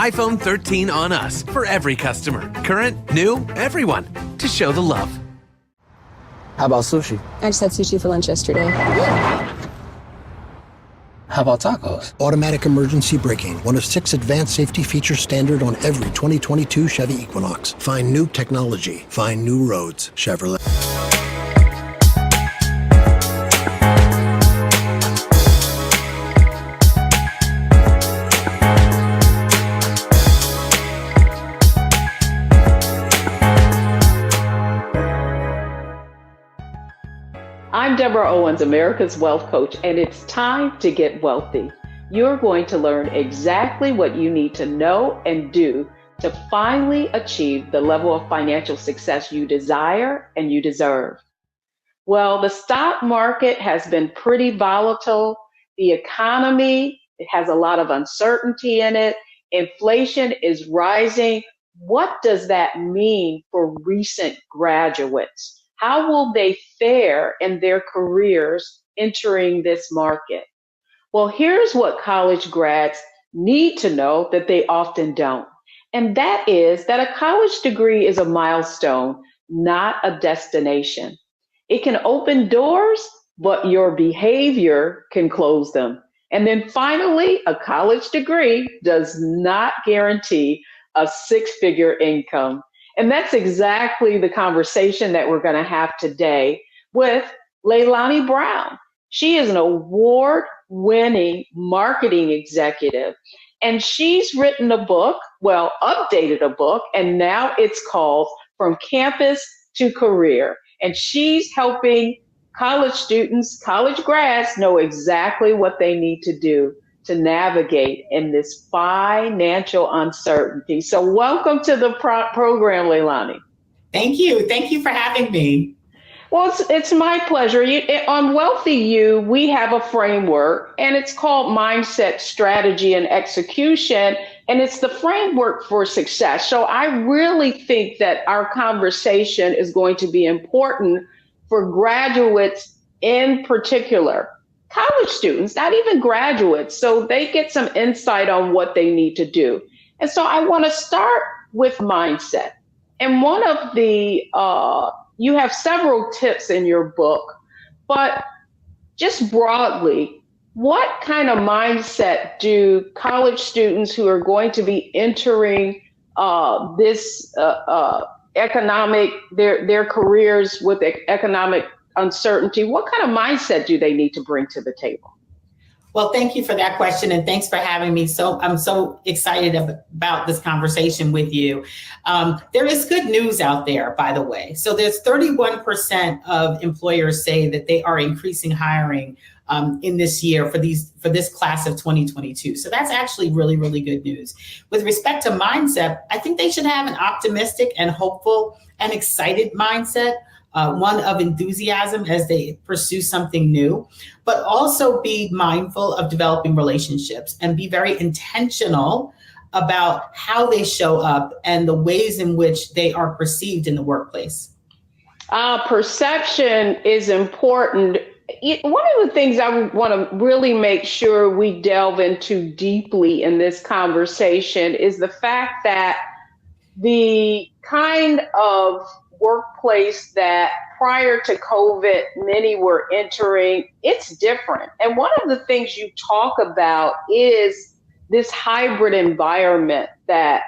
iPhone 13 on us for every customer. Current, new, everyone. To show the love. How about sushi? I just had sushi for lunch yesterday. How about tacos? Automatic emergency braking, one of 6 advanced safety features standard on every 2022 Chevy Equinox. Find new technology. Find new roads. Chevrolet. I'm Deborah Owens, America's Wealth Coach, and it's time to get wealthy. You're going to learn exactly what you need to know and do to finally achieve the level of financial success you desire and you deserve. Well, the stock market has been pretty volatile. The economy, it has a lot of uncertainty in it. Inflation is rising. What does that mean for recent graduates? How will they fare in their careers entering this market? Well, here's what college grads need to know that they often don't. And that is that a college degree is a milestone, not a destination. It can open doors, but your behavior can close them. And then finally, a college degree does not guarantee a 6-figure income. And that's exactly the conversation that we're going to have today with Leilani Brown. She is an award-winning marketing executive, and she's written a book, updated a book, and now it's called From Campus to Career. And she's helping college students, college grads know exactly what they need to do to navigate in this financial uncertainty. So welcome to the program, Leilani. Thank you. Thank you for having me. Well, it's my pleasure. On Wealthy You, we have a framework, and it's called Mindset, Strategy, and Execution, and it's the framework for success. So I really think that our conversation is going to be important for graduates in particular. College students, not even graduates, so they get some insight on what they need to do. And so I want to start with mindset. And one of the, you have several tips in your book, but just broadly, what kind of mindset do college students who are going to be entering this economic, their careers with economic uncertainty, what kind of mindset do they need to bring to the table? Well, thank you for that question, and thanks for having me. So I'm so excited about this conversation with you. There is good news out there, by the way. So there's 31% of employers say that they are increasing hiring in this year for this class of 2022. So that's actually really, really good news. With respect to mindset, I think they should have an optimistic and hopeful and excited mindset. One of enthusiasm as they pursue something new, but also be mindful of developing relationships and be very intentional about how they show up and the ways in which they are perceived in the workplace. Perception is important. One of the things I want to really make sure we delve into deeply in this conversation is the fact that the kind of workplace that prior to COVID, many were entering, it's different. And one of the things you talk about is this hybrid environment that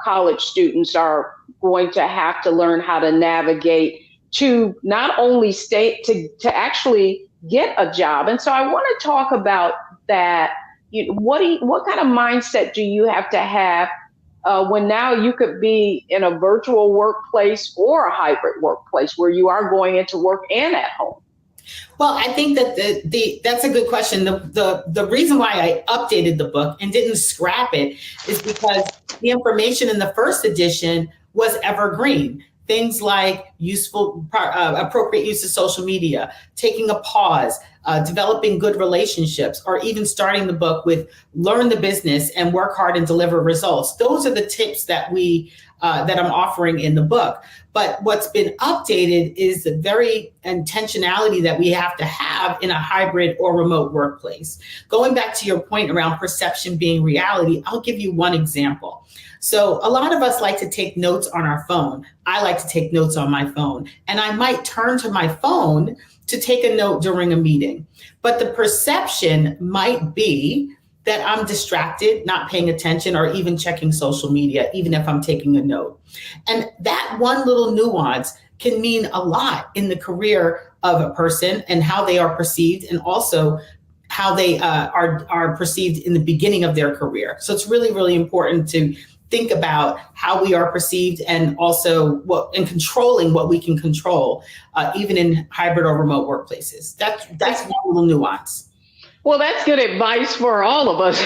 college students are going to have to learn how to navigate to not only stay, to actually get a job. And so I want to talk about that. What kind of mindset do you have to have when now you could be in a virtual workplace or a hybrid workplace where you are going into work and at home? Well, I think that that's a good question. The reason why I updated the book and didn't scrap it is because the information in the first edition was evergreen. Things like appropriate use of social media, taking a pause, developing good relationships, or even starting the book with learn the business and work hard and deliver results. Those are the tips that we that I'm offering in the book. But what's been updated is the very intentionality that we have to have in a hybrid or remote workplace. Going back to your point around perception being reality, I'll give you one example. So a lot of us like to take notes on our phone. I like to take notes on my phone, and I might turn to my phone to take a note during a meeting. But the perception might be that I'm distracted, not paying attention, or even checking social media, even if I'm taking a note. And that one little nuance can mean a lot in the career of a person and how they are perceived, and also how they are perceived in the beginning of their career. So it's really, really important to think about how we are perceived, and also controlling what we can control, even in hybrid or remote workplaces. That's one little nuance. Well, that's good advice for all of us,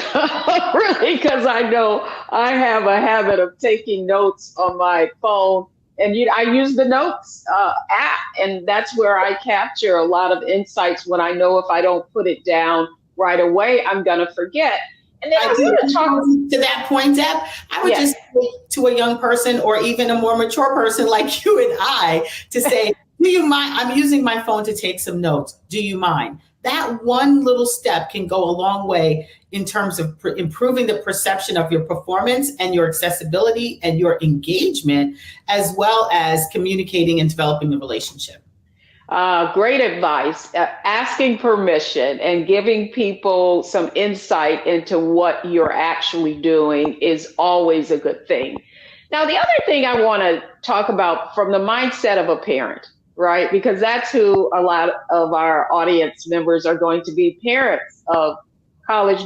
really, because I know I have a habit of taking notes on my phone, and I use the notes app, and that's where I capture a lot of insights when I know if I don't put it down right away, I'm going to forget. And then I want to talk to that point, Deb. I would just say to a young person, or even a more mature person like you and I, to say, do you mind? I'm using my phone to take some notes. Do you mind? That one little step can go a long way in terms of improving the perception of your performance and your accessibility and your engagement, as well as communicating and developing the relationship. Great advice. Asking permission and giving people some insight into what you're actually doing is always a good thing. Now, the other thing I want to talk about from the mindset of a parent, right? Because that's who a lot of our audience members are going to be, parents of college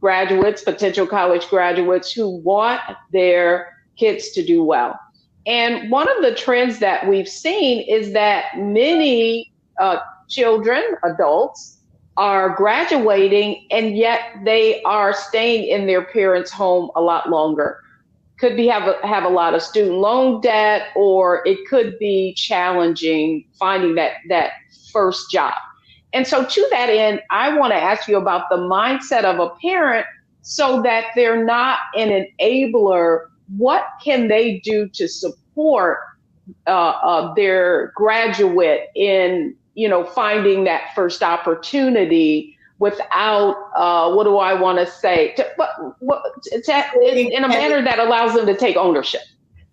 graduates, potential college graduates who want their kids to do well. And one of the trends that we've seen is that many children, adults, are graduating, and yet they are staying in their parents' home a lot longer. Could be have a lot of student loan debt, or it could be challenging finding that first job. And so to that end, I want to ask you about the mindset of a parent so that they're not an enabler. What can they do to support their graduate in, finding that first opportunity without, what do I want to say, in a manner that allows them to take ownership?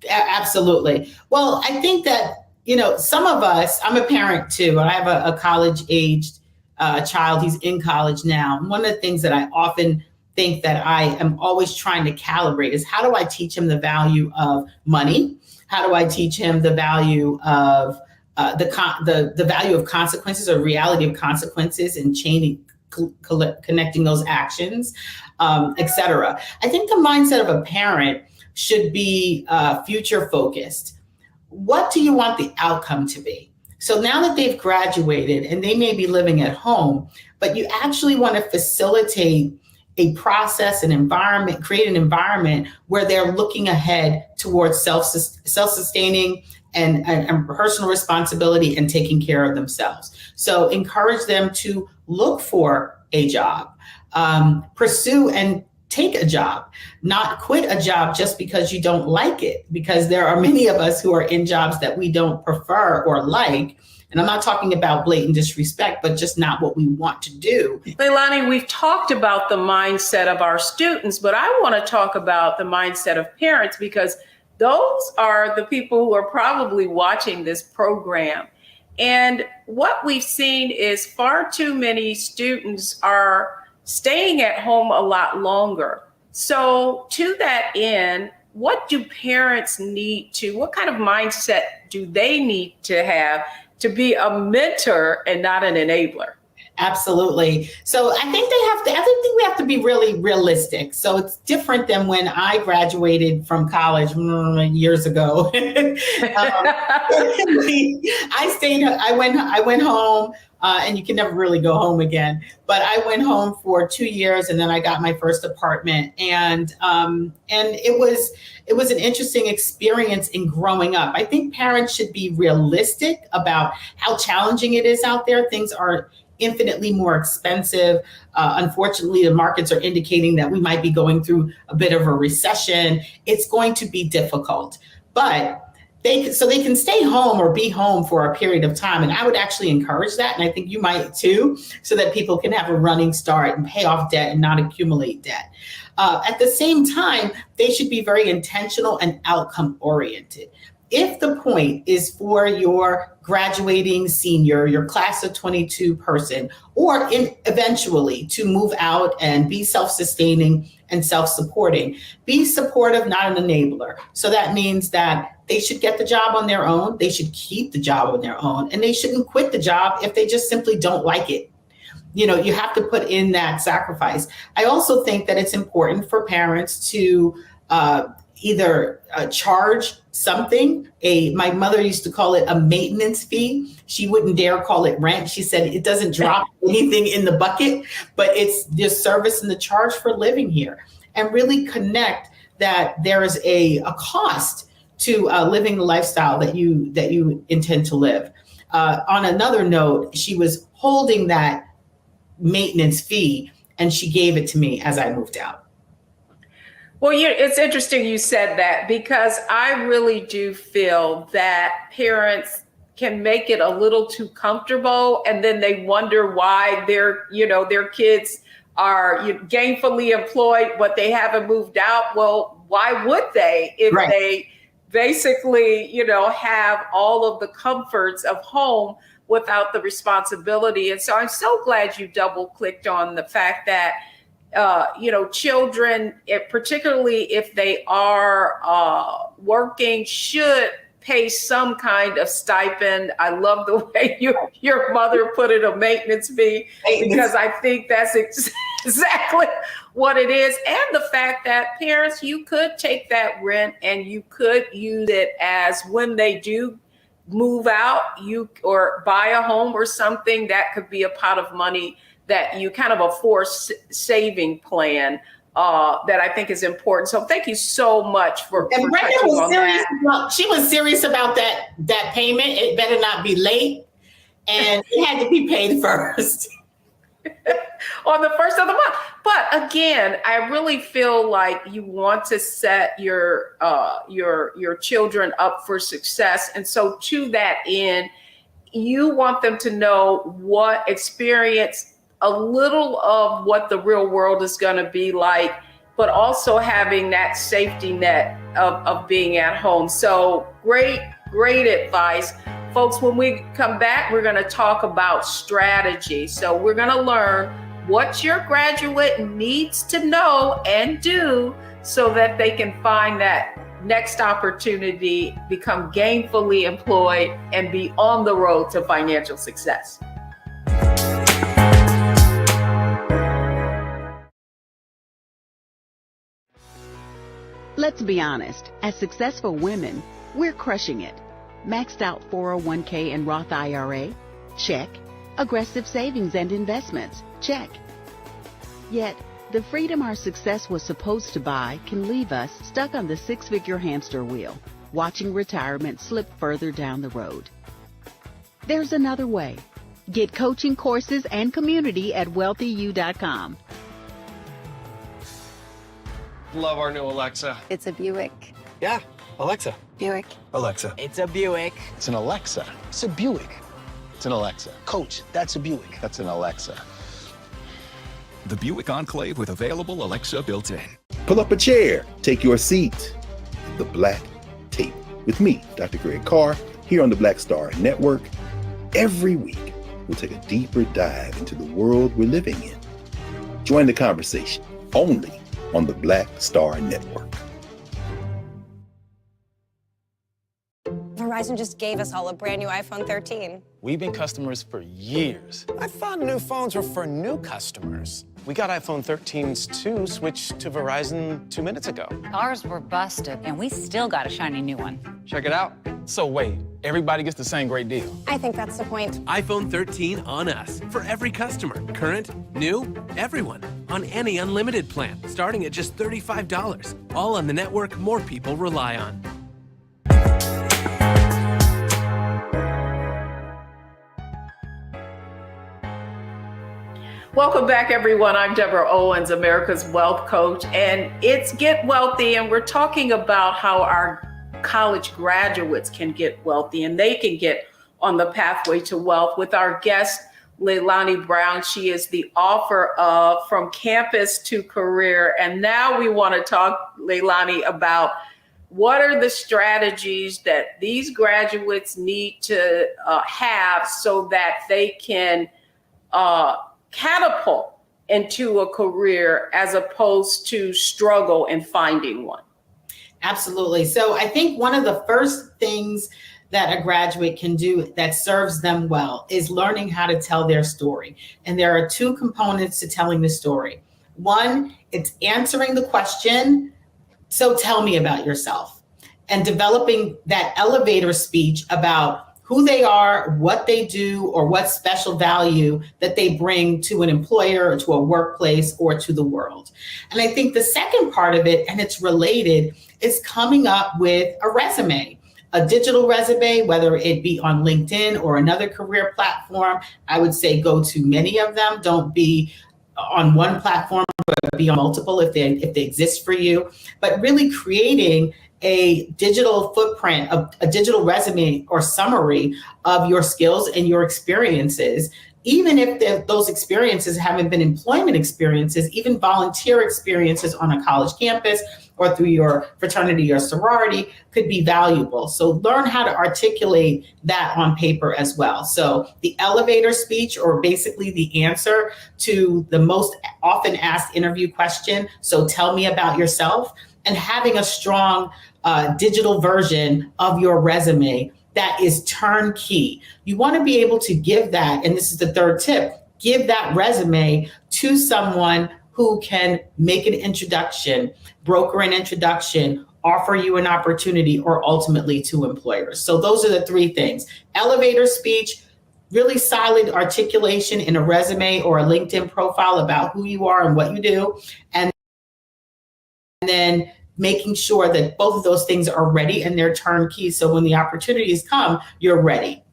Absolutely. Well, I think that, some of us, I'm a parent too. I have a college-aged child. He's in college now. And one of the things that I often think that I am always trying to calibrate is, how do I teach him the value of money? How do I teach him the value of the value of consequences, or reality of consequences, and connecting those actions, et cetera. I think the mindset of a parent should be future focused. What do you want the outcome to be? So now that they've graduated and they may be living at home, but you actually want to facilitate a process, an environment, create an environment where they're looking ahead towards self-sustaining and personal responsibility and taking care of themselves. So encourage them to look for a job, pursue and take a job, not quit a job just because you don't like it, because there are many of us who are in jobs that we don't prefer or like. And I'm not talking about blatant disrespect, but just not what we want to do. Leilani, we've talked about the mindset of our students, but I want to talk about the mindset of parents, because those are the people who are probably watching this program. And what we've seen is far too many students are staying at home a lot longer. So to that end, what do parents need to, what kind of mindset do they need to have to be a mentor and not an enabler? Absolutely. So I think we have to be really realistic. So it's different than when I graduated from college years ago. I went home, and you can never really go home again. But I went home for 2 years, and then I got my first apartment, and it was an interesting experience in growing up. I think parents should be realistic about how challenging it is out there. Things are infinitely more expensive. Unfortunately, the markets are indicating that we might be going through a bit of a recession. It's going to be difficult. but they can stay home or be home for a period of time. And I would actually encourage that. And I think you might too, so that people can have a running start and pay off debt and not accumulate debt. At the same time, they should be very intentional and outcome oriented. If the point is for your graduating senior, your class of 22 person, or eventually to move out and be self-sustaining and self-supporting, be supportive, not an enabler. So that means that they should get the job on their own, they should keep the job on their own, and they shouldn't quit the job if they just simply don't like it. You know, you have to put in that sacrifice. I also think that it's important for parents to either charge something. My mother used to call it a maintenance fee. She wouldn't dare call it rent. She said it doesn't drop anything in the bucket, but it's the service and the charge for living here. And really connect that there is a cost to living the lifestyle that you intend to live. On another note, she was holding that maintenance fee and she gave it to me as I moved out. Well, it's interesting you said that, because I really do feel that parents can make it a little too comfortable, and then they wonder why their kids are gainfully employed, but they haven't moved out. Well, why would they if Right. they basically, have all of the comforts of home without the responsibility? And so I'm so glad you double clicked on the fact that children, particularly if they are working, should pay some kind of stipend. I love the way your mother put it, a maintenance fee, because I think that's exactly what it is. And the fact that parents, you could take that rent and you could use it as when they do move out, or buy a home or something, that could be a pot of money that you kind of a forced saving plan that I think is important. So thank you so much for And Brenda touching was on serious that. she was serious about that payment. It better not be late, and it had to be paid first. On the first of the month. But again, I really feel like you want to set your children up for success. And so to that end, you want them to know experience a little of what the real world is going to be like, but also having that safety net of being at home. So great advice. Folks, when we come back, we're going to talk about strategy. So we're going to learn what your graduate needs to know and do so that they can find that next opportunity, become gainfully employed, and be on the road to financial success. Let's be honest, as successful women, we're crushing it. Maxed out 401k and Roth IRA? Check. Aggressive savings and investments? Check. Yet, the freedom our success was supposed to buy can leave us stuck on the six-figure hamster wheel, watching retirement slip further down the road. There's another way. Get coaching courses and community at wealthyu.com. Love our new Alexa. It's a Buick. Yeah, Alexa. Buick. Alexa. It's a Buick. It's an Alexa. It's a Buick. It's an Alexa. Coach, that's a Buick. That's an Alexa. The Buick Enclave with available Alexa built in. Pull up a chair. Take your seat. The Black Tape with me, Dr. Greg Carr, here on the Black Star Network. Every week, we'll take a deeper dive into the world we're living in. Join the conversation only on the Black Star Network. Verizon just gave us all a brand new iPhone 13. We've been customers for years. I thought new phones were for new customers. We got iPhone 13s too, switched to Verizon 2 minutes ago. Ours were busted, and we still got a shiny new one. Check it out. So wait, everybody gets the same great deal. I think that's the point. iPhone 13 on us for every customer. Current, new, everyone. On any unlimited plan, starting at just $35. All on the network more people rely on. Welcome back, everyone. I'm Deborah Owens, America's Wealth Coach, and it's Get Wealthy, and we're talking about how our college graduates can get wealthy and they can get on the pathway to wealth with our guest, Leilani Brown. She is the author of From Campus to Career. And now we want to talk, Leilani, about what are the strategies that these graduates need to have so that they can catapult into a career as opposed to struggle in finding one? Absolutely. So I think one of the first things that a graduate can do that serves them well is learning how to tell their story. And there are two components to telling the story. One, it's answering the question, so tell me about yourself, and developing that elevator speech about who they are, what they do, or what special value that they bring to an employer or to a workplace or to the world. And I think the second part of it, and it's related, is coming up with a resume, a digital resume, whether it be on LinkedIn or another career platform. I would say go to many of them. Don't be on one platform, but be on multiple if they exist for you. But really creating a digital footprint, a digital resume or summary of your skills and your experiences, even if those experiences haven't been employment experiences, even volunteer experiences on a college campus or through your fraternity or sorority could be valuable. So learn how to articulate that on paper as well. So the elevator speech, or basically the answer to the most often asked interview question, so tell me about yourself, and having a strong digital version of your resume that is turnkey. You want to be able to give that, and this is the third tip, give that resume to someone who can make an introduction, broker an introduction, offer you an opportunity, or ultimately to employers. So those are the three things: elevator speech, really solid articulation in a resume or a LinkedIn profile about who you are and what you do, and then making sure that both of those things are ready and they're turnkey. So when the opportunities come, you're ready.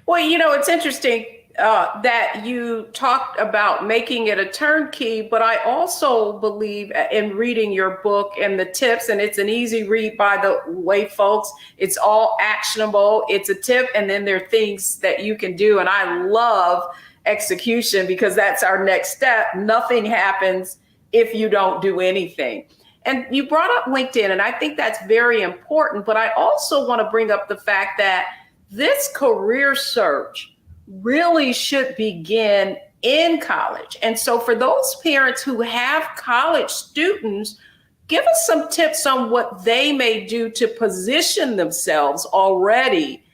Well, it's interesting that you talked about making it a turnkey, but I also believe in reading your book and the tips, and it's an easy read, by the way, folks. It's all actionable. It's a tip, and then there are things that you can do. And I love execution because that's our next step. Nothing happens if you don't do anything. And you brought up LinkedIn, and I think that's very important. But I also want to bring up the fact that this career search really should begin in college. And so for those parents who have college students, give us some tips on what they may do to position themselves already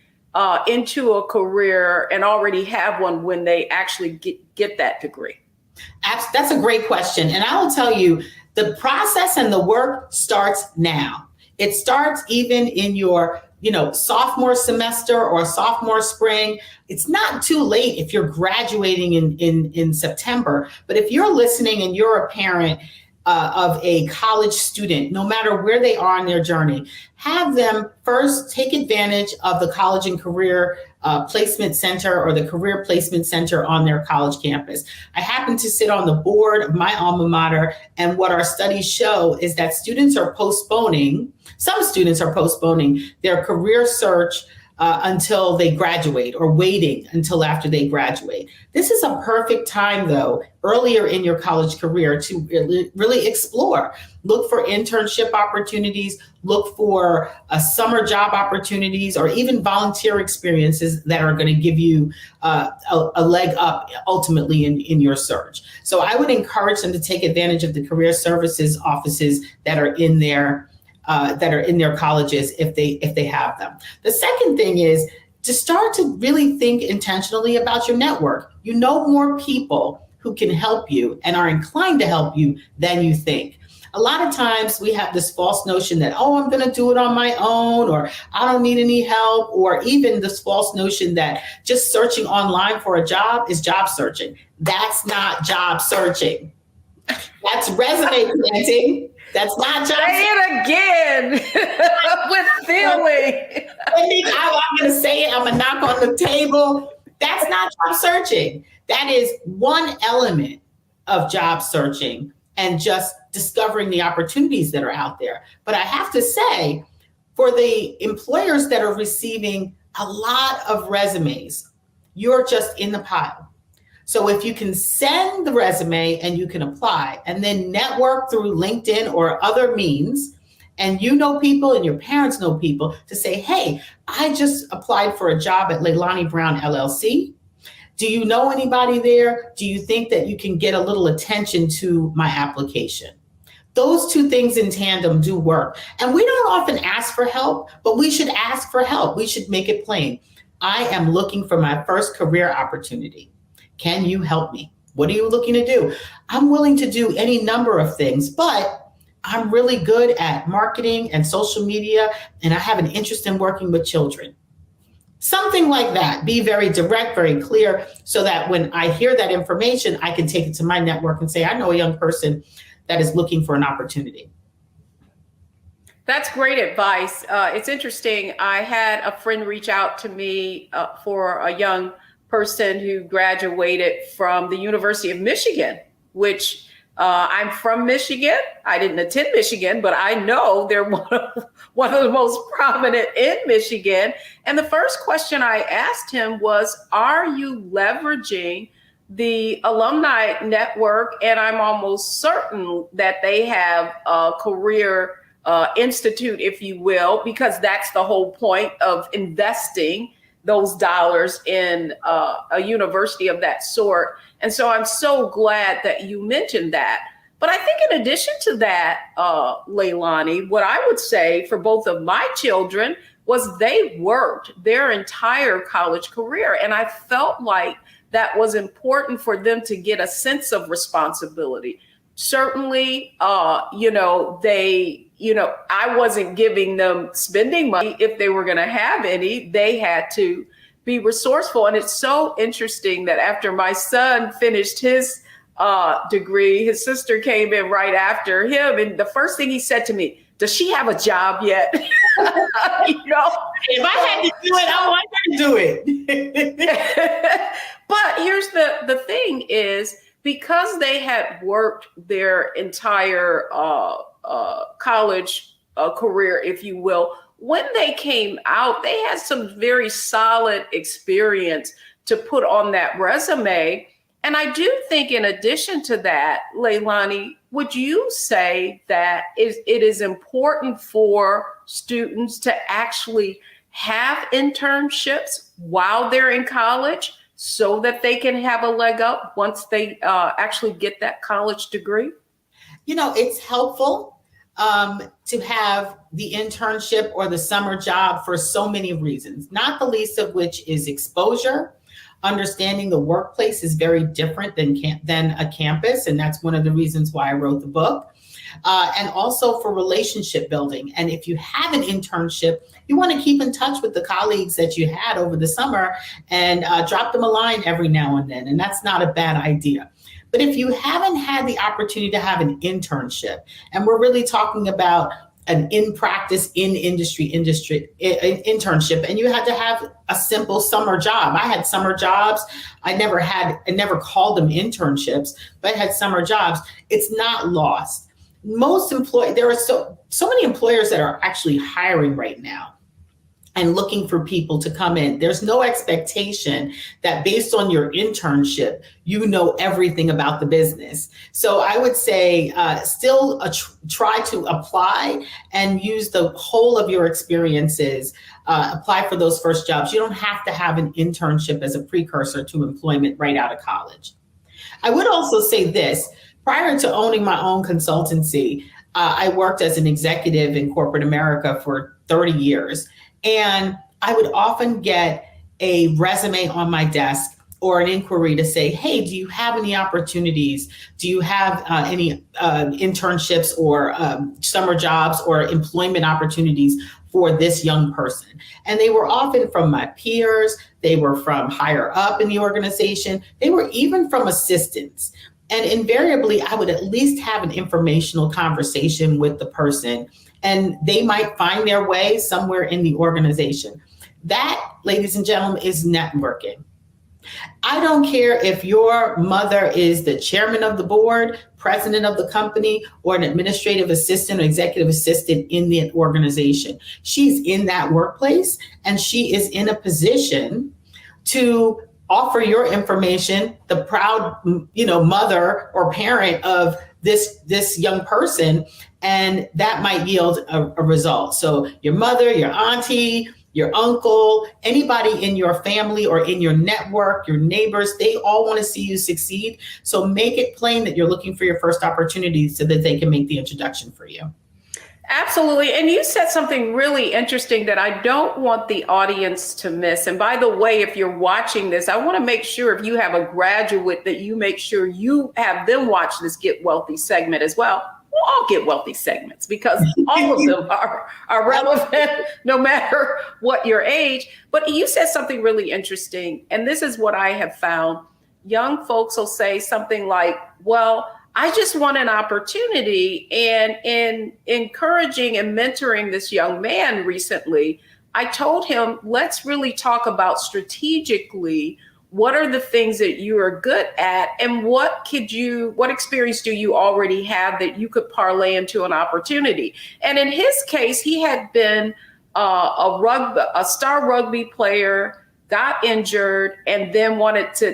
into a career and already have one when they actually get that degree. That's a great question. And I will tell you, the process and the work starts now. It starts even in your, sophomore semester or sophomore spring. It's not too late if you're graduating in September. But if you're listening and you're a parent of a college student, no matter where they are in their journey, have them first take advantage of the College and Career Placement Center or the Career Placement Center on their college campus. I happen to sit on the board of my alma mater, and what our studies show is that some students are postponing their career search until they graduate, or waiting until after they graduate. This is a perfect time, though, earlier in your college career to really explore. Look for internship opportunities, look for summer job opportunities, or even volunteer experiences that are going to give you a leg up ultimately in your search. So I would encourage them to take advantage of the career services offices that are in their colleges if they have them. The second thing is to start to really think intentionally about your network. You know more people who can help you and are inclined to help you than you think. A lot of times we have this false notion that, I'm going to do it on my own, or I don't need any help, or even this false notion that just searching online for a job is job searching. That's not job searching. That's resume planting. That's not job searching. Say it again with feeling. I'm going to say it. I'm going to knock on the table. That's not job searching. That is one element of job searching and just discovering the opportunities that are out there. But I have to say, For the employers that are receiving a lot of resumes, you're just in the pile. So if you can send the resume and you can apply and then network through LinkedIn or other means, and you know people and your parents know people to say, hey, I just applied for a job at Leilani Brown LLC. Do you know anybody there? Do you think that you can get a little attention to my application? Those two things in tandem do work. And we don't often ask for help, but we should ask for help. We should make it plain. I am looking for my first career opportunity. Can you help me? What are you looking to do? I'm willing to do any number of things, but I'm really good at marketing and social media, and I have an interest in working with children. Something like that. Be very direct, very clear, so that when I hear that information, I can take it to my network and say, I know a young person that is looking for an opportunity. That's great advice. It's interesting. I had a friend reach out to me for a young person who graduated from the University of Michigan, which I'm from Michigan. I didn't attend Michigan, but I know they're one of the most prominent in Michigan. And the first question I asked him was, are you leveraging the alumni network? And I'm almost certain that they have a career institute, if you will, because that's the whole point of investing those dollars in a university of that sort. And so I'm so glad that you mentioned that. But I think in addition to that, Leilani, what I would say for both of my children was they worked their entire college career. And I felt like that was important for them to get a sense of responsibility. Certainly, I wasn't giving them spending money. If they were going to have any, they had to be resourceful. And it's so interesting that after my son finished his degree, his sister came in right after him. And the first thing he said to me, does she have a job yet? If I had to do it, I want her to do it. But here's the thing is, because they had worked their entire college career, if you will, when they came out, they had some very solid experience to put on that resume. And I do think in addition to that, Leilani, would you say that it is important for students to actually have internships while they're in college so that they can have a leg up once they actually get that college degree? It's helpful to have the internship or the summer job for so many reasons, not the least of which is exposure. Understanding the workplace is very different than a campus. And that's one of the reasons why I wrote the book. And also for relationship building. And if you have an internship, you want to keep in touch with the colleagues that you had over the summer and drop them a line every now and then. And that's not a bad idea. But if you haven't had the opportunity to have an internship, and we're really talking about an in-practice, in-industry internship, and you had to have a simple summer job. I had summer jobs. I never called them internships, but I had summer jobs. It's not lost. There are so many employers that are actually hiring right now and looking for people to come in. There's no expectation that based on your internship, you know everything about the business. So I would say still try to apply and use the whole of your experiences, apply for those first jobs. You don't have to have an internship as a precursor to employment right out of college. I would also say this, prior to owning my own consultancy, I worked as an executive in corporate America for 30 years. And I would often get a resume on my desk or an inquiry to say, hey, do you have any opportunities? Do you have any internships or summer jobs or employment opportunities for this young person? And they were often from my peers. They were from higher up in the organization. They were even from assistants. And invariably, I would at least have an informational conversation with the person, and they might find their way somewhere in the organization. That, ladies and gentlemen, is networking. I don't care if your mother is the chairman of the board, president of the company, or an administrative assistant or executive assistant in the organization. She's in that workplace and she is in a position to offer your information, the proud, mother or parent of this young person, and that might yield a result. So your mother, your auntie, your uncle, anybody in your family or in your network, your neighbors, they all want to see you succeed. So make it plain that you're looking for your first opportunity so that they can make the introduction for you. Absolutely. And you said something really interesting that I don't want the audience to miss. And by the way, if you're watching this, I want to make sure if you have a graduate that you make sure you have them watch this Get Wealthy segment as well. We'll all get wealthy segments because all of them are relevant no matter what your age. But you said something really interesting. And this is what I have found. Young folks will say something like, well, I just want an opportunity. And in encouraging and mentoring this young man recently, I told him, let's really talk about strategically, what are the things that you are good at and what experience do you already have that you could parlay into an opportunity? And in his case, he had been a star rugby player, got injured, and then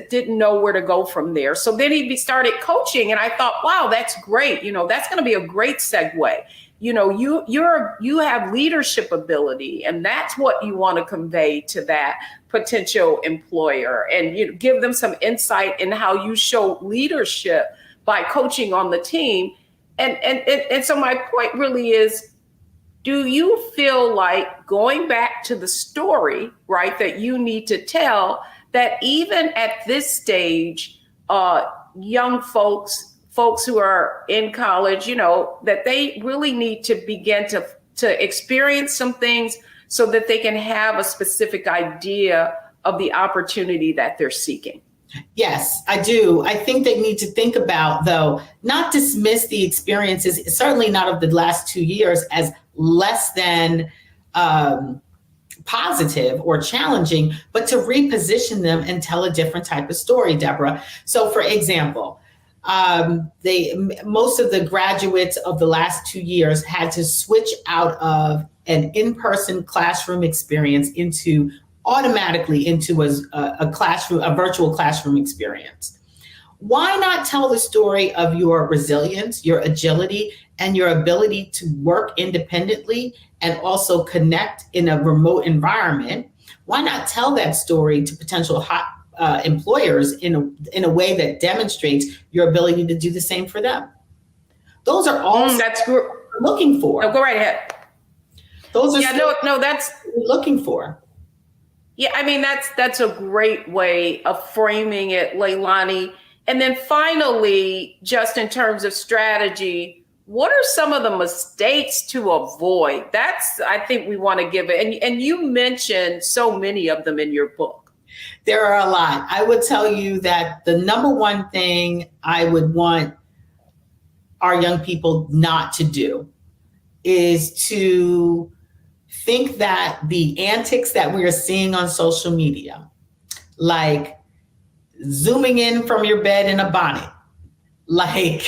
didn't know where to go from there. So then he started coaching, and I thought, wow, that's great. That's going to be a great segue. You have leadership ability, and that's what you want to convey to that potential employer, and give them some insight in how you show leadership by coaching on the team. And so my point really is, do you feel like going back to the story, right, that you need to tell, that even at this stage, young folks who are in college, that they really need to begin to experience some things so that they can have a specific idea of the opportunity that they're seeking? Yes, I do. I think they need to think about, though, not dismiss the experiences, certainly not of the last 2 years, as less than positive or challenging, but to reposition them and tell a different type of story, Deborah. So, for example, most of the graduates of the last 2 years had to switch out of an in-person classroom experience automatically into a virtual classroom experience. Why not tell the story of your resilience, your agility, and your ability to work independently and also connect in a remote environment? Why not tell that story to potential employers in a way that demonstrates your ability to do the same for them? Those are all that's we're looking for. No, go right ahead. Those are that's we're looking for. Yeah, I mean, that's a great way of framing it, Leilani. And then finally, just in terms of strategy, what are some of the mistakes to avoid? I think we want to give it. And you mentioned so many of them in your book. There are a lot. I would tell you that the number one thing I would want our young people not to do is to think that the antics that we are seeing on social media, like zooming in from your bed in a bonnet, like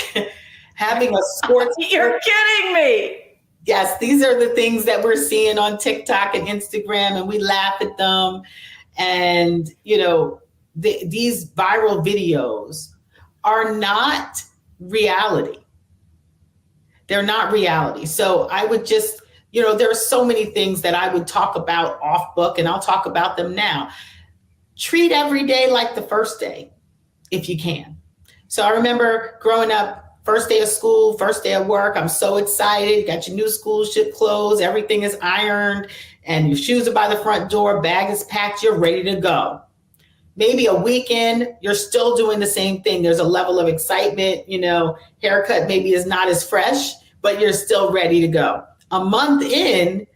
having a sports. You're kidding me. Yes, these are the things that we're seeing on TikTok and Instagram, and we laugh at them. And, these viral videos are not reality. They're not reality. So I would just, there are so many things that I would talk about off book, and I'll talk about them now. Treat every day like the first day, if you can. So I remember growing up, first day of school, first day of work. I'm so excited. You got your new school ship clothes. Everything is ironed and your shoes are by the front door. Bag is packed. You're ready to go. Maybe a weekend, you're still doing the same thing. There's a level of excitement, haircut maybe is not as fresh, but you're still ready to go. A month in,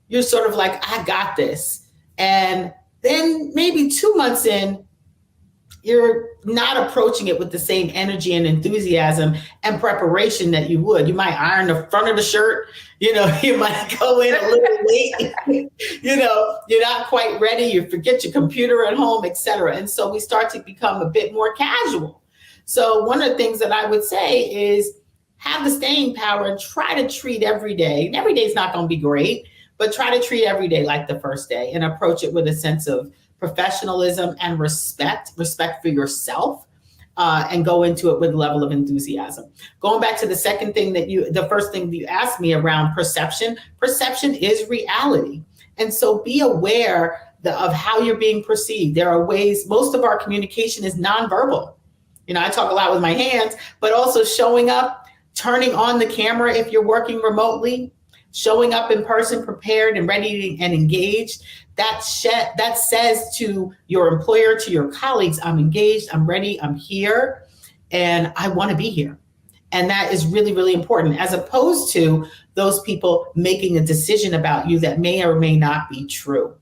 you're sort of like, I got this. And then maybe 2 months in, you're not approaching it with the same energy and enthusiasm and preparation that you would. You might iron the front of the shirt, you might go in a little late, you're not quite ready, you forget your computer at home, etc. And so we start to become a bit more casual. So one of the things that I would say is have the staying power and try to treat every day. And every day is not going to be great, but try to treat every day like the first day and approach it with a sense of professionalism and respect for yourself, and go into it with a level of enthusiasm. Going back to the first thing that you asked me around perception is reality. And so be aware of how you're being perceived. There are ways, most of our communication is nonverbal. I talk a lot with my hands, but also showing up, turning on the camera if you're working remotely, showing up in person prepared and ready and engaged. That says to your employer, to your colleagues, I'm engaged, I'm ready, I'm here, and I want to be here. And that is really, really important, as opposed to those people making a decision about you that may or may not be true.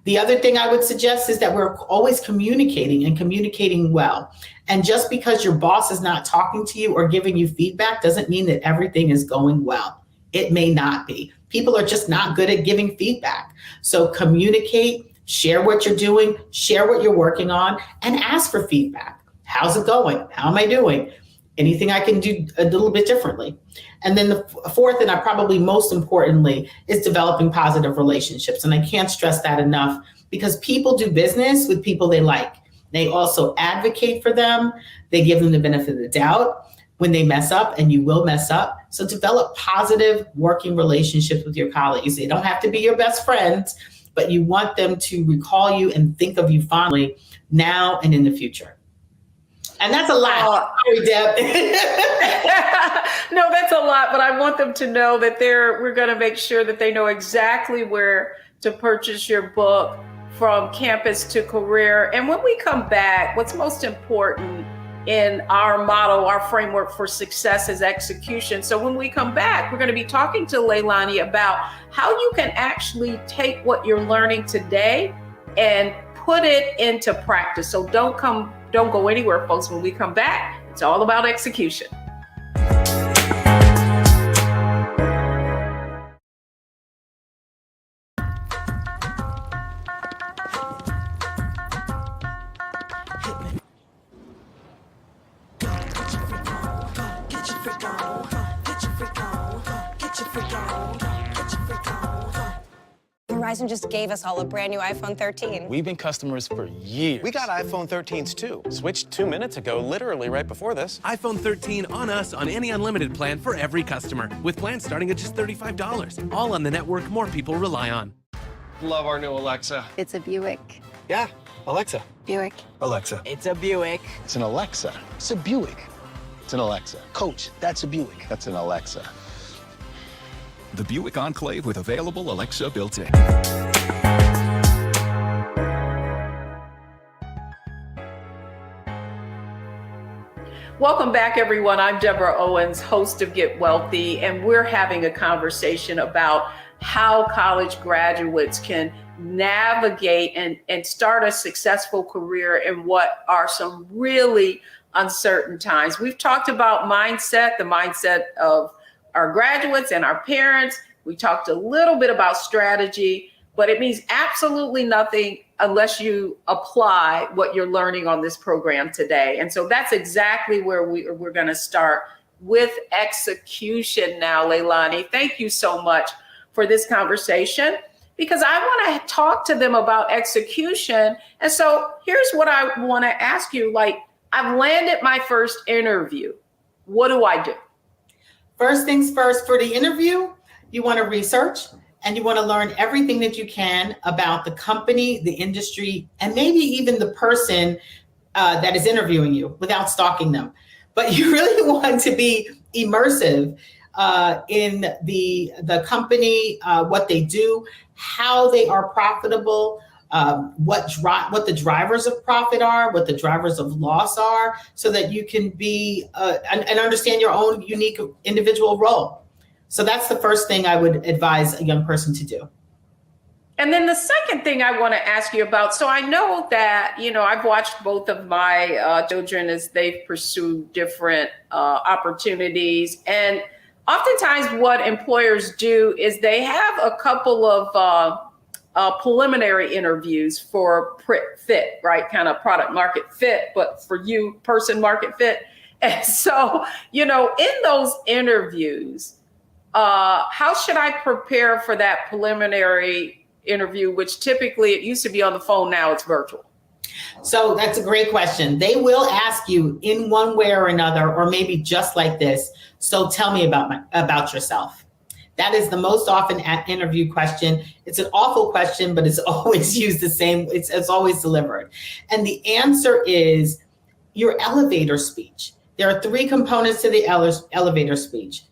The other thing I would suggest is that we're always communicating and communicating well. And just because your boss is not talking to you or giving you feedback doesn't mean that everything is going well. It may not be. People are just not good at giving feedback. So communicate, share what you're doing, share what you're working on, and ask for feedback. How's it going? How am I doing? Anything I can do a little bit differently? And then the fourth, and probably most importantly, is developing positive relationships. And I can't stress that enough, because people do business with people they like. They also advocate for them. They give them the benefit of the doubt when they mess up, and you will mess up. So develop positive working relationships with your colleagues. They don't have to be your best friends, but you want them to recall you and think of you fondly now and in the future. And that's a lot. Sorry, Deb. No, that's a lot, but I want them to know that we're going to make sure that they know exactly where to purchase your book, From Campus to Career. And when we come back, what's most important in our model, our framework for success is execution. So when we come back, we're going to be talking to Leilani about how you can actually take what you're learning today and put it into practice. So don't go anywhere, folks. When we come back, it's all about execution. Verizon just gave us all a brand new iPhone 13. We've been customers for years. We got iPhone 13s too. Switched 2 minutes ago, literally right before this. iPhone 13 on us on any unlimited plan for every customer, with plans starting at just $35. All on the network more people rely on. Love our new Alexa. It's a Buick. Yeah, Alexa. Buick. Alexa. It's a Buick. It's an Alexa. It's a Buick. It's an Alexa. Coach, that's a Buick. That's an Alexa. The Buick Enclave with available Alexa built-in. Welcome back, everyone. I'm Deborah Owens, host of Get Wealthy, and we're having a conversation about how college graduates can navigate and start a successful career in what are some really uncertain times. We've talked about mindset, the mindset of our graduates and our parents. We talked a little bit about strategy, but it means absolutely nothing unless you apply what you're learning on this program today. And so that's exactly where we're going to start with execution now, Leilani. Thank you so much for this conversation, because I want to talk to them about execution. And so here's what I want to ask you. I've landed my first interview. What do I do? First things first, for the interview, you want to research and you want to learn everything that you can about the company, the industry, and maybe even the person that is interviewing you without stalking them. But you really want to be immersive in the company, what they do, how they are profitable, what the drivers of profit are, what the drivers of loss are, so that you can be and understand your own unique individual role. So that's the first thing I would advise a young person to do. And then the second thing I want to ask you about, so I know that, I've watched both of my children as they've pursued different opportunities. And oftentimes what employers do is they have a couple of preliminary interviews for fit, right? Kind of product market fit, but for you, person market fit. And so, in those interviews, how should I prepare for that preliminary interview, which typically it used to be on the phone, now it's virtual? So that's a great question. They will ask you in one way or another, or maybe just like this. So tell me about yourself. That is the most often interview question. It's an awful question, but it's always used the same. It's always delivered. And the answer is your elevator speech. There are 3 components to the elevator speech: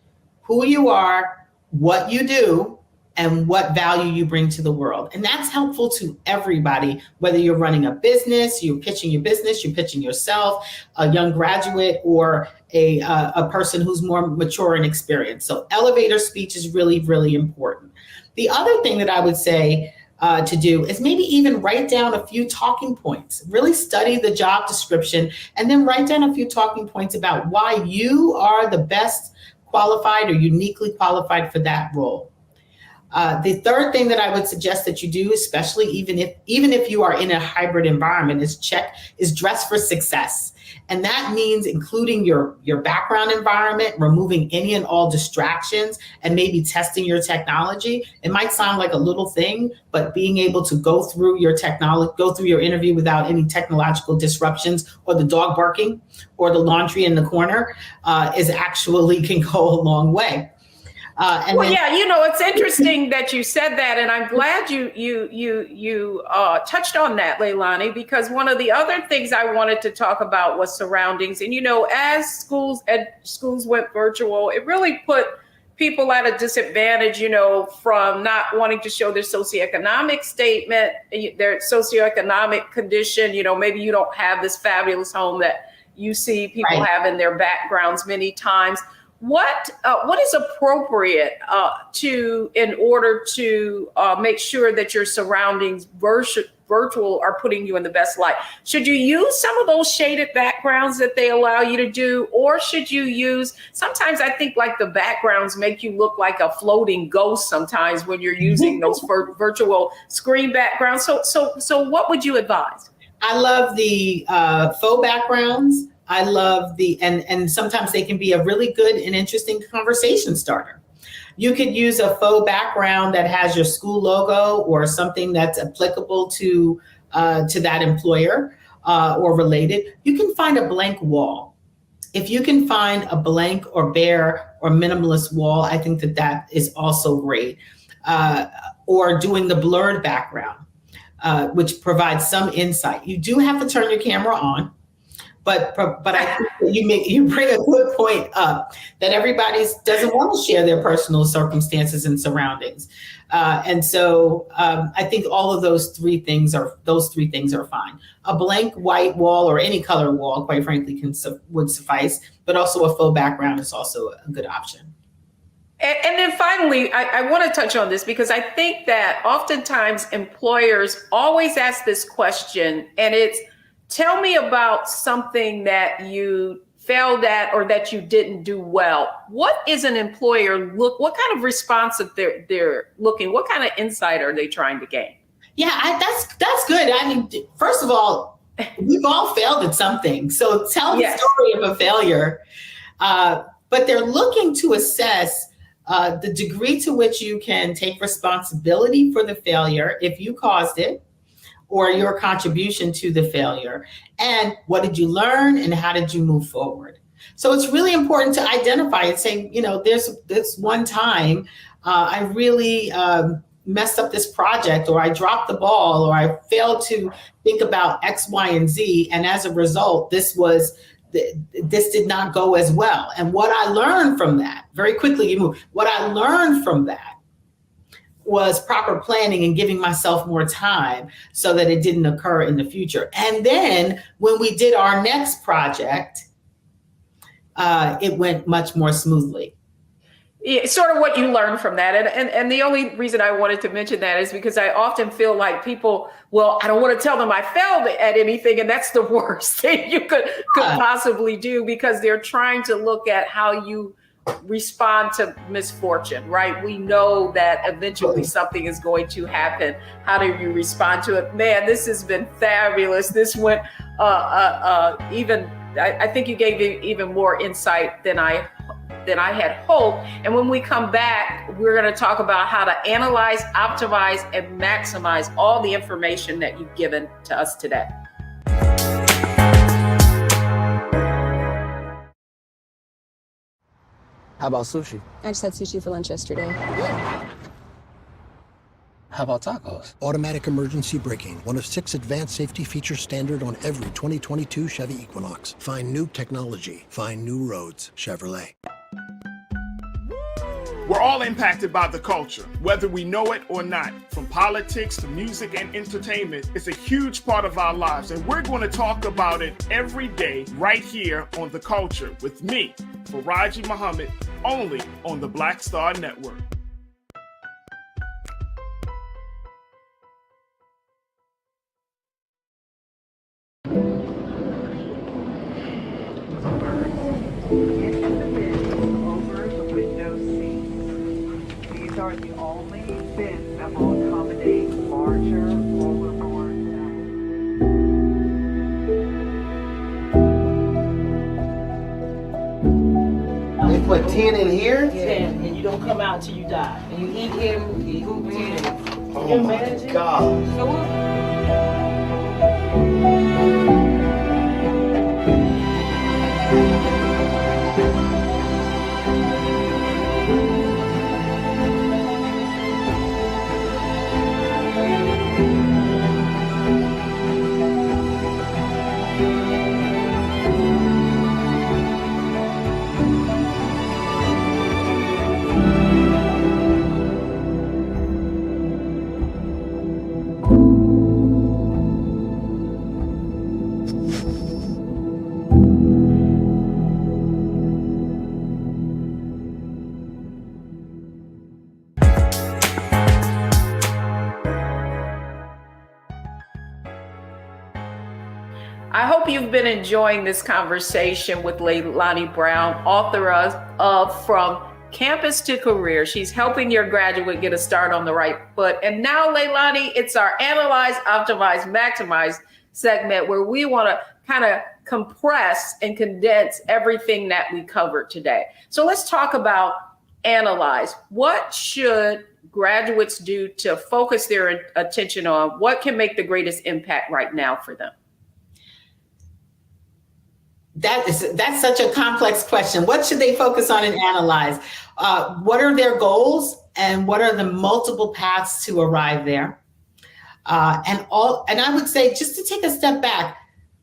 who you are, what you do, and what value you bring to the world. And that's helpful to everybody, whether you're running a business, you're pitching your business, you're pitching yourself, a young graduate, or a person who's more mature and experienced. So elevator speech is really, really important. The other thing that I would say to do is maybe even write down a few talking points. Really study the job description and then write down a few talking points about why you are the best qualified or uniquely qualified for that role. The third thing that I would suggest that you do, especially even if you are in a hybrid environment, is dress for success. And that means including your background environment, removing any and all distractions, and maybe testing your technology. It might sound like a little thing, but being able to go through your interview without any technological disruptions, or the dog barking, or the laundry in the corner, can go a long way. It's interesting that you said that, and I'm glad you touched on that, Leilani, because one of the other things I wanted to talk about was surroundings. And as schools went virtual, it really put people at a disadvantage, from not wanting to show their socioeconomic statement, their socioeconomic condition. Maybe you don't have this fabulous home that you see people have in their backgrounds many times. What is appropriate in order to make sure that your surroundings virtual are putting you in the best light? Should you use some of those shaded backgrounds that they allow you to do, or should you use? Sometimes I think like the backgrounds make you look like a floating ghost. Sometimes when you're using those virtual screen backgrounds. So what would you advise? I love the faux backgrounds. I love and sometimes they can be a really good and interesting conversation starter. You could use a faux background that has your school logo or something that's applicable to that employer or related. You can find a blank wall. If you can find a blank or bare or minimalist wall, I think that is also great. Or doing the blurred background, which provides some insight. You do have to turn your camera on. But I think that you bring a good point up that everybody doesn't want to share their personal circumstances and surroundings, and so I think all of those three things are fine. A blank white wall or any color wall, quite frankly, would suffice. But also a faux background is also a good option. And then finally, I want to touch on this because I think that oftentimes employers always ask this question, and it's, tell me about something that you failed at or that you didn't do well. What is an employer what kind of response if they're looking? What kind of insight are they trying to gain? Yeah, that's good. I mean, first of all, we've all failed at something. So tell the story of a failure. But they're looking to assess the degree to which you can take responsibility for the failure if you caused it, or your contribution to the failure, and what did you learn and how did you move forward? So it's really important to identify and say, there's this one time I really messed up this project, or I dropped the ball, or I failed to think about X, Y, and Z, and as a result, this did not go as well. And what I learned from that, very quickly you move, what I learned from that was proper planning and giving myself more time so that it didn't occur in the future. And then when we did our next project, it went much more smoothly. Yeah, sort of what you learn from that. And the only reason I wanted to mention that is because I often feel like people, well, I don't want to tell them I failed at anything. And that's the worst thing you could possibly do, because they're trying to look at how you respond to misfortune, right? We know that eventually something is going to happen. How do you respond to it? Man, this has been fabulous. This went I think you gave even more insight than I had hoped. And when we come back, we're going to talk about how to analyze, optimize, and maximize all the information that you've given to us today. How about sushi? I just had sushi for lunch yesterday. How about tacos? Automatic emergency braking, one of 6 advanced safety features standard on every 2022 Chevy Equinox. Find new technology. Find new roads. Chevrolet. We're all impacted by the culture, whether we know it or not. From politics to music and entertainment, it's a huge part of our lives, and we're going to talk about it every day right here on The Culture with me, Faraji Muhammad, only on the Black Star Network. Are the only bins that will accommodate larger rollerboards. They put 10 in here? 10, and you don't come out till you die. And you eat him, you eat 10. Oh my God. I hope you've been enjoying this conversation with Leilani Brown, author of From Campus to Career. She's helping your graduate get a start on the right foot. And now, Leilani, it's our Analyze, Optimize, Maximize segment, where we want to kind of compress and condense everything that we covered today. So let's talk about analyze. What should graduates do to focus their attention on? What can make the greatest impact right now for them? That's such a complex question. What should they focus on and analyze? What are their goals, and what are the multiple paths to arrive there? And I would say, just to take a step back,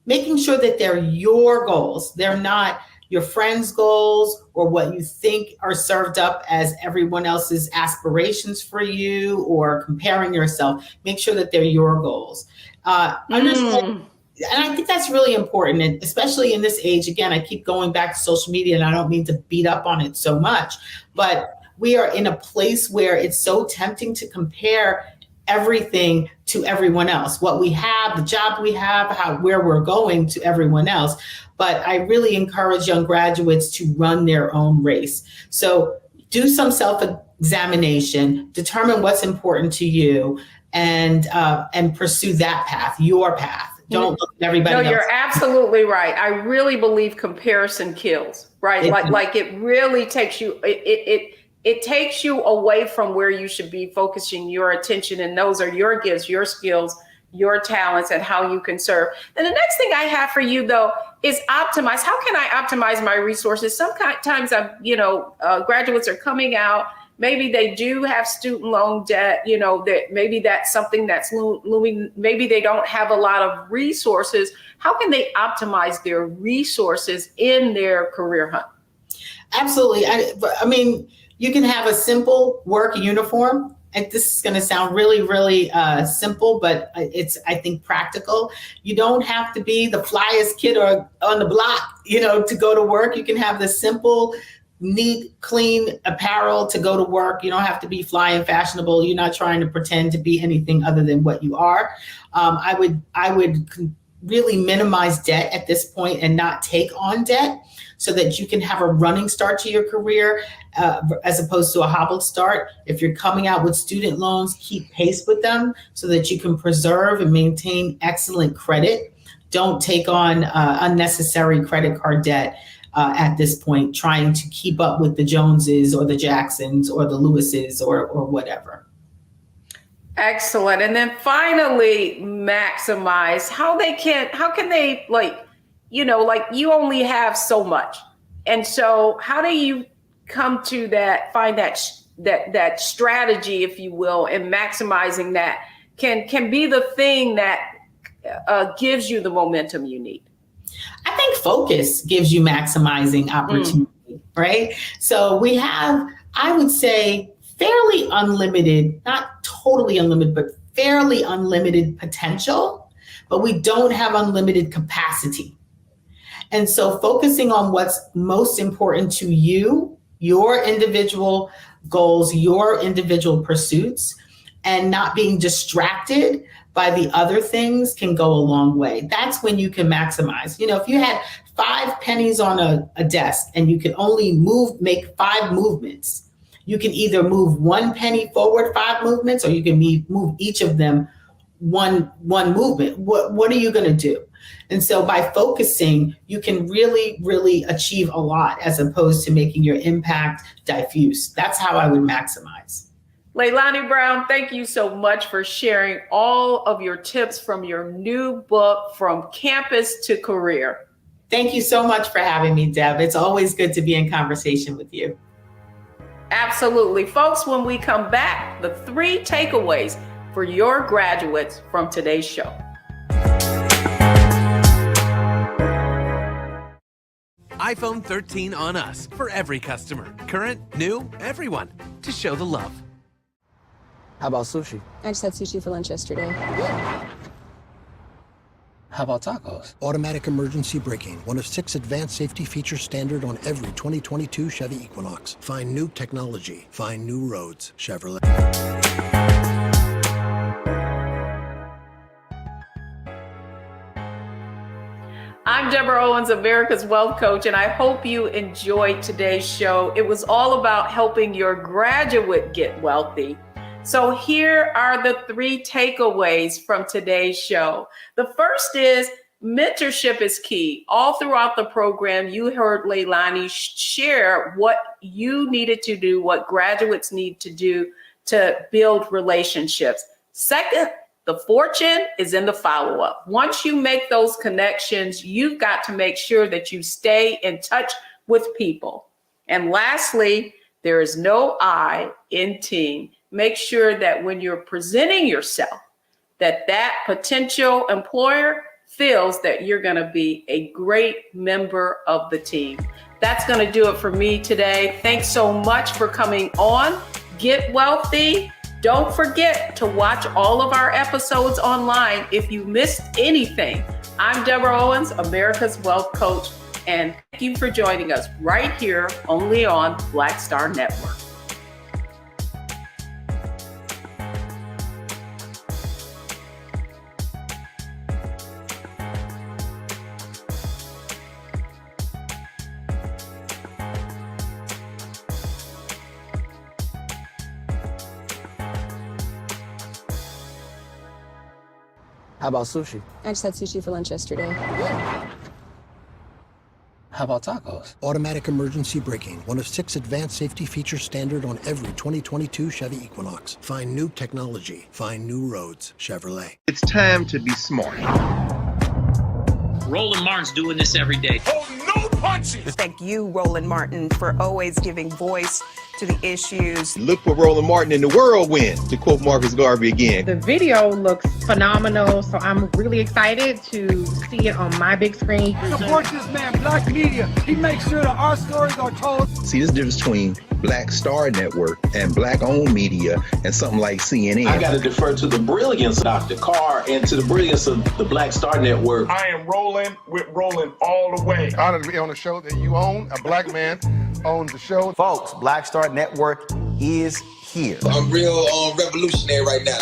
making sure that they're your goals. They're not your friends' goals or what you think are served up as everyone else's aspirations for you, or comparing yourself. Make sure that they're your goals. Understand. And I think that's really important, and especially in this age. Again, I keep going back to social media, and I don't mean to beat up on it so much, but we are in a place where it's so tempting to compare everything to everyone else. What we have, the job we have, where we're going, to everyone else. But I really encourage young graduates to run their own race. So do some self-examination, determine what's important to you, and pursue that path, your path. Don't look at everybody else. No, you're absolutely right. I really believe comparison kills, right? Like it really takes you, it takes you away from where you should be focusing your attention. And those are your gifts, your skills, your talents, and how you can serve. And the next thing I have for you, though, is optimize. How can I optimize my resources? Sometimes graduates are coming out. Maybe they do have student loan debt, that maybe that's something that's looming. Maybe they don't have a lot of resources. How can they optimize their resources in their career hunt? Absolutely. I mean, you can have a simple work uniform. And this is going to sound really, really simple, but it's, I think, practical. You don't have to be the flyest kid on the block, to go to work. You can have the simple neat, clean apparel to go to work. You don't have to be fly and fashionable. You're not trying to pretend to be anything other than what you are. I would really minimize debt at this point and not take on debt so that you can have a running start to your career as opposed to a hobbled start. If you're coming out with student loans, keep pace with them so that you can preserve and maintain excellent credit. Don't take on unnecessary credit card debt at this point, trying to keep up with the Joneses or the Jacksons or the Lewises or whatever. Excellent. And then finally, maximize how can they like you only have so much. And so how do you come to find that strategy, if you will, and maximizing that can be the thing that gives you the momentum you need? I think focus gives you maximizing opportunity, right? So we have, I would say, fairly unlimited, not totally unlimited, but fairly unlimited potential, but we don't have unlimited capacity. And so focusing on what's most important to you, your individual goals, your individual pursuits, and not being distracted by the other things can go a long way. That's when you can maximize. If you had 5 pennies on a desk and you could only make 5 movements, you can either move 1 penny forward 5 movements, or you can move each of them one movement. What are you going to do? And so by focusing, you can really, really achieve a lot as opposed to making your impact diffuse. That's how I would maximize. Leilani Brown, thank you so much for sharing all of your tips from your new book, From Campus to Career. Thank you so much for having me, Deb. It's always good to be in conversation with you. Absolutely. Folks, when we come back, the 3 takeaways for your graduates from today's show. iPhone 13 on us for every customer. Current, new, everyone. To show the love. How about sushi? I just had sushi for lunch yesterday. How about tacos? Automatic emergency braking, one of 6 advanced safety features standard on every 2022 Chevy Equinox. Find new technology. Find new roads. Chevrolet. I'm Deborah Owens, America's Wealth Coach, and I hope you enjoyed today's show. It was all about helping your graduate get wealthy. So here are the 3 takeaways from today's show. The first is mentorship is key. All throughout the program, you heard Leilani share what you needed to do, what graduates need to do to build relationships. Second, the fortune is in the follow-up. Once you make those connections, you've got to make sure that you stay in touch with people. And lastly, there is no I in team. Make sure that when you're presenting yourself, that potential employer feels that you're going to be a great member of the team. That's going to do it for me today. Thanks so much for coming on. Get wealthy. Don't forget to watch all of our episodes online if you missed anything. I'm Deborah Owens, America's Wealth Coach, and thank you for joining us right here only on Black Star Network. How about sushi? I just had sushi for lunch yesterday. How about tacos? Automatic emergency braking, one of 6 advanced safety features standard on every 2022 Chevy Equinox. Find new technology. Find new roads. Chevrolet. It's time to be smart. Roland Martin's doing this every day. Oh, no punches! Thank you, Roland Martin, for always giving voice to the issues. Look for Roland Martin in the whirlwind, to quote Marcus Garvey again. The video looks phenomenal, so I'm really excited to see it on my big screen. Support this man, Black Media. He makes sure that our stories are told. See, this difference between Black Star Network and Black-owned media and something like CNN. I got to defer to the brilliance of Dr. Carr and to the brilliance of the Black Star Network. I am rolling with Roland all the way. Honored to be on a show that you own. A black man owns the show. Folks, Black Star Network is here. I'm real revolutionary right now.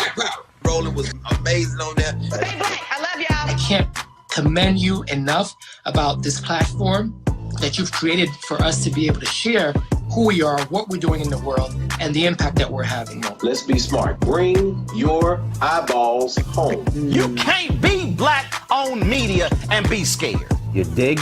Roland was amazing on there. Stay black. I love y'all. I can't commend you enough about this platform that you've created for us to be able to share who we are, what we're doing in the world, and the impact that we're having. Let's be smart. Bring your eyeballs home. You can't be Black-owned media and be scared. You dig?